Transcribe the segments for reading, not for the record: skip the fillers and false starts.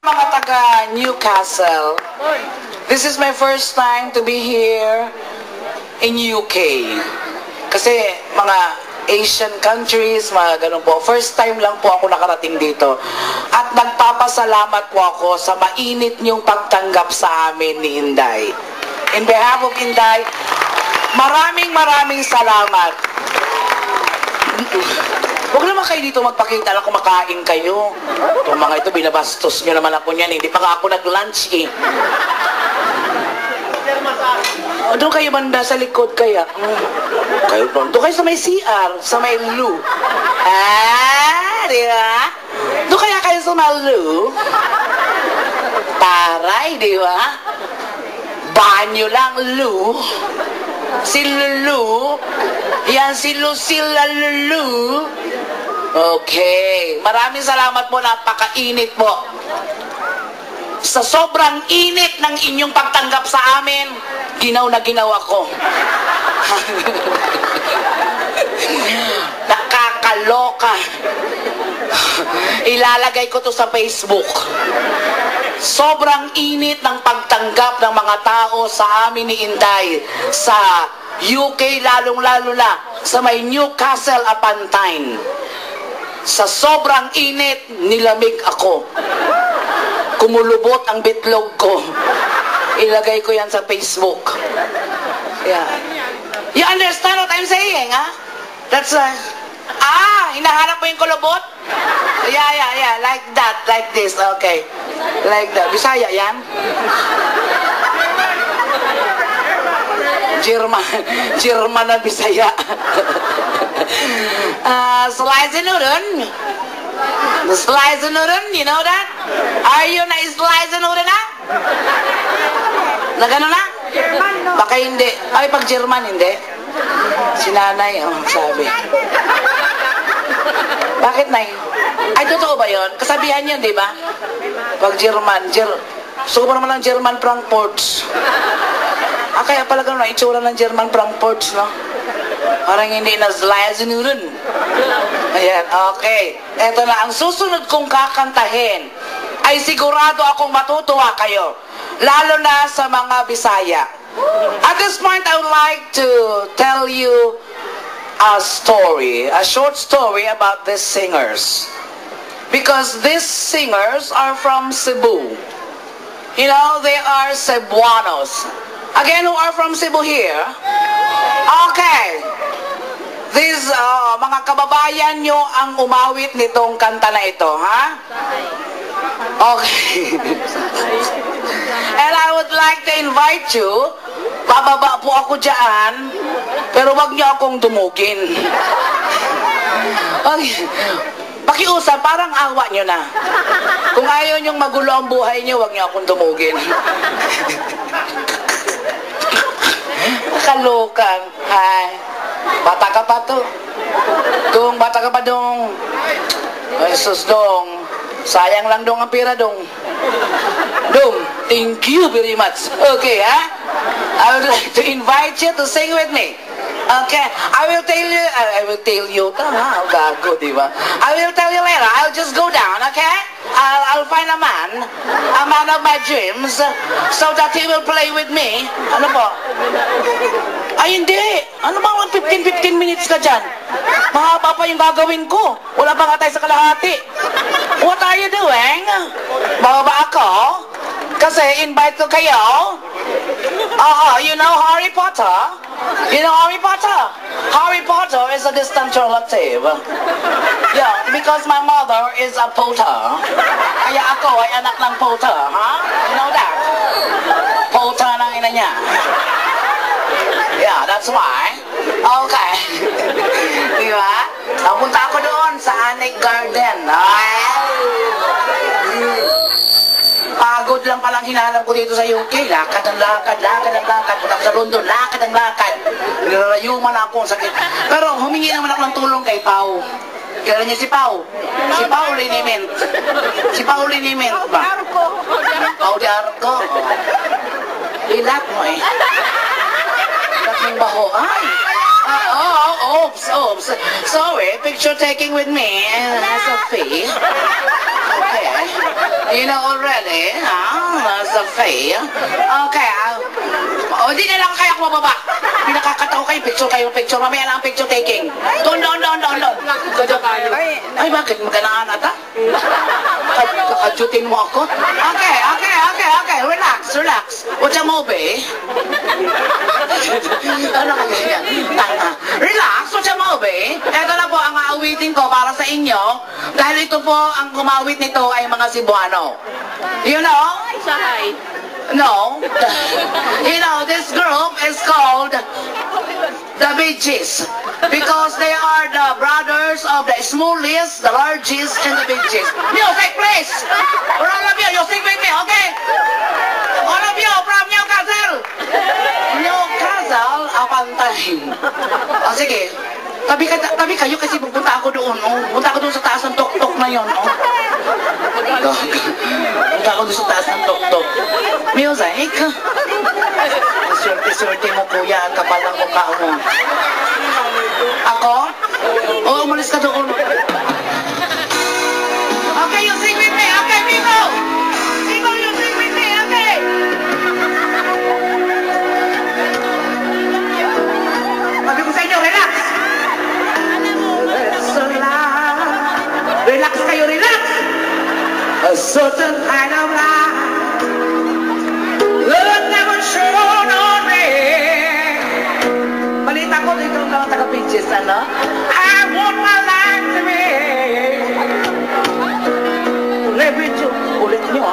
Mga taga Newcastle, this is my first time to be here in UK. Kasi mga Asian countries, mga ganun po. First time lang po ako nakarating dito. At nagpapasalamat po ako sa mainit niyong pagtanggap sa amin ni Inday. In behalf of Inday, maraming salamat. Huwag naman kayo dito magpakita lang kumakain kayo. Itong mga ito, binabastos nyo naman ako niyan. Hindi pa nga ako nag-lunch eh. Doon kayo banda sa likod kaya. Doon kayo sa may CR, sa may loo. Di ba? Doon kaya kayo sa may loo. Taray, di ba? Banyo lang, loo. Si Lulu. Yan si Lucilla Lulu. Okay. Maraming salamat po. Napakainit po. Sa sobrang init ng inyong pagtanggap sa amin, ginaw na ginaw ako. Nakakaloka. Ilalagay ko to sa Facebook. Sobrang init ng pagtanggap ng mga tao sa amin ni Inday sa UK, lalong-lalo na sa may Newcastle upon Tyne. Sa sobrang init, nilamig ako. Kumulubot ang bitlog ko. Ilagay ko yan sa Facebook. Yeah. You understand what I'm saying, ha? That's hinahanap mo yung kulubot? Yeah. Like that, like this. Okay. Like that. Bisaya yan? German na Bisaya. Slice noodle. The slice noodle, you know that? Are you na slice noodle na? Na gano'n na? Baka hindi. Ay, pag German, hindi. Si nanay, sabi. Bakit, nay? Ay, totoo ba yun? Kasabihan yun, di ba? Pag German, gusto ko naman ng German Frankfurts. Kaya pala gano'n, itsura ng German Frankfurts, no? Parang hindi na slice noodle. Ayan, okay. Eto na, ang susunod kong kakantahin ay sigurado akong matutuwa kayo. Lalo na sa mga Bisaya. At this point, I would like to tell you a story, a short story about these singers. Because these singers are from Cebu. You know, they are Cebuanos. Again, who are from Cebu here? Okay. These mga kababayan nyo ang umawit nitong kanta na ito, ha? Okay. And I would like to invite you, bababa po ako dyan, pero wag nyo akong dumugin. Okay. Pakiusap, parang awa nyo na. Kung ayaw nyong magulo ang buhay nyo, wag nyo akong dumugin. Kalokan. Ay, bata ka pa to. Kung bata ka pa dong. Ay, sus dong. Sayang lang dong ang pera dong. Dong, thank you very much. Okay, ha? I would like to invite you to sing with me. Okay, I will tell you, tama, gago, di ba? I will tell you later, I'll just go down, okay? I'll find a man of my dreams, so that he will play with me. Ano po? Ay, hindi. Ano ba, 15 minutes ka dyan? Mahaba pa yung gagawin ko. Wala pa nga tayo sa kalahati. What are you doing? Bababa ako? Kasi invite ko kayo. You know Harry Potter? You know Harry Potter? Harry Potter is a distant relative. Yeah, because my mother is a Potter. Kaya ako ay anak ng Potter, ha? You know that? Potter ng ina niya. Yeah, that's why. Okay. Di ba? Napunta ako doon sa Annick Garden. Pagod lang palang hinahanap ko dito sa UK. Lakad ang lakad. Punta sa London, lakad ang lakad. Nilarayuman ako ang sakit. Pero humingi naman ako ng tulong kay Pau. Kilala niya si Pau? Si Pau Liniment. Si Pau Liniment ba? Pau de Arco. Ilat mo eh. Ilat mong baho. Ay! Oops. Sorry, picture taking with me as a fee. Okay. You know already? That's a fee. Okay. Di na lang kaya ako mababa. Pinakakataw kayo, picture. Mamaya lang ang picture taking. Doon. Ay, bakit? Magandaan ata? Kakajutin mo ako? Okay. Relax. What's a movie? Ano kaya yan? Tanga. Relax, what's a movie? Ito na po ang aawitin ko para sa inyo. Dahil ito po, ang kumawit nito ay mga Cebuano. You know? No. You know, this group is called the Bee Gees. Because they are the brothers of the smallest, the largest, and the Bee Gees. Music, please! For all of you, you sing with me, okay? All of you from Newcastle! Newcastle upon time. Sige. Tabi kayo kasi pupunta ako doon, Punta ako doon sa taas ng tok-tok na yun, Punta ako doon sa taas ng tok-tok. Music. Swerte mo, kuya. Ang kapal ng mukha mo. Ako? Umalis ka doon. Okay, you sing with me. Okay, people. People, you sing with me. Okay. Sabi ko sa inyo, relax. Relax kayo, relax. A certain kind of life that never shone on me. Balita ko dito ng mga taga-pitches, ano? I want my life to be. Live with you. Ulit nyo,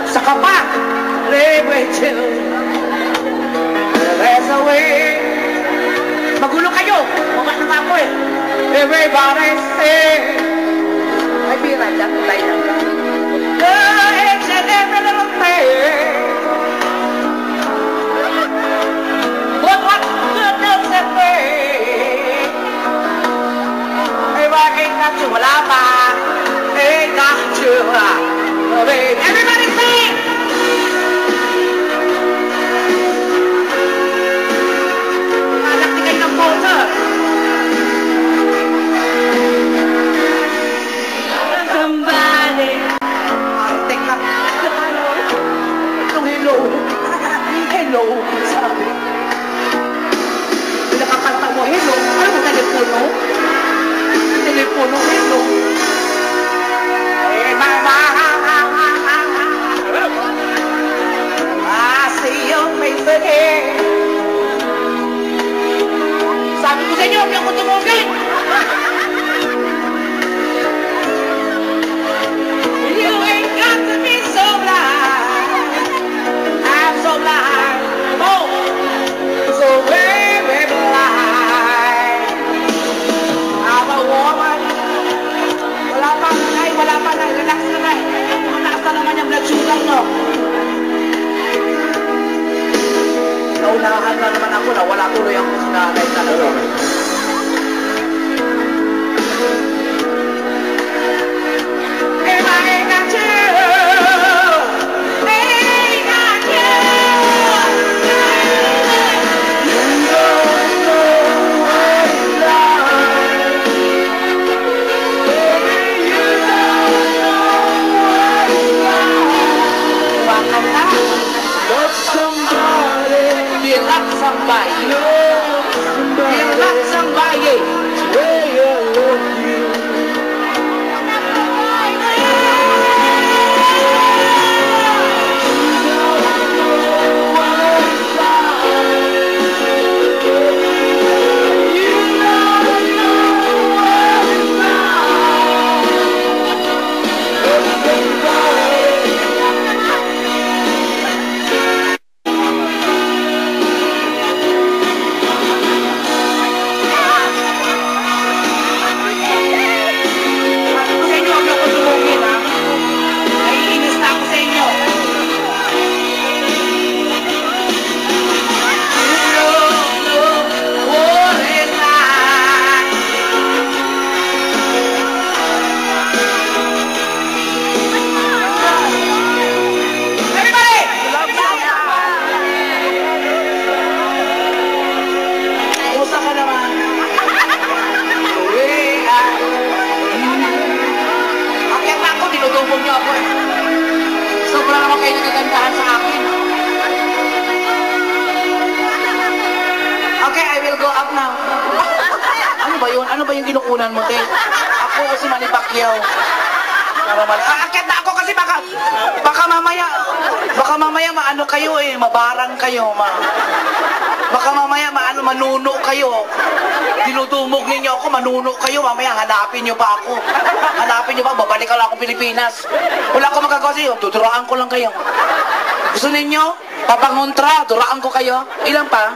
Sa kapat. Live with you. There's a way. Magulo kayo. Mukha na ako Everybody say. Ay, bira dyan. Tayo na. Each and every little thing. But what good does it make? If I ain't got you, wala pa. Ain't got you, baby. Everybody sing! Malaki kayo ng photo. Hello, sabi. Nakakanta mo, hello. Ano mo, telepono? Telepono, hello. Mama, I see your face again. Sabi ko sa inyo, huwag lang ko tumugin. You ain't got to be so blind. I'm so blind. So very blind. I'm a woman. Wala pa na. Relax na. Mataas na naman yung blood sugar, no? Naunahan na naman ako na wala tuloy ako sa nanay talaga. Akyat ako, dinudubog niyo ako lang naman kayo nagagandahan sa akin. Okay, I will go up now. Ano ba yun? Ano ba yung kinukunan mo, te? Ako o si Manny Pacquiao? Akit na ako kasi baka mamaya maano kayo eh, mabarang kayo, baka mamaya manuno kayo. Dinudumog ninyo ako, manuno kayo, mamaya hanapin nyo pa ako. Hanapin nyo pa, babalik ka lang akong Pilipinas. Wala akong magagawa sa'yo, tuturaan ko lang kayo. Gusto ninyo? Papangontra, turaan ko kayo. Ilan pa?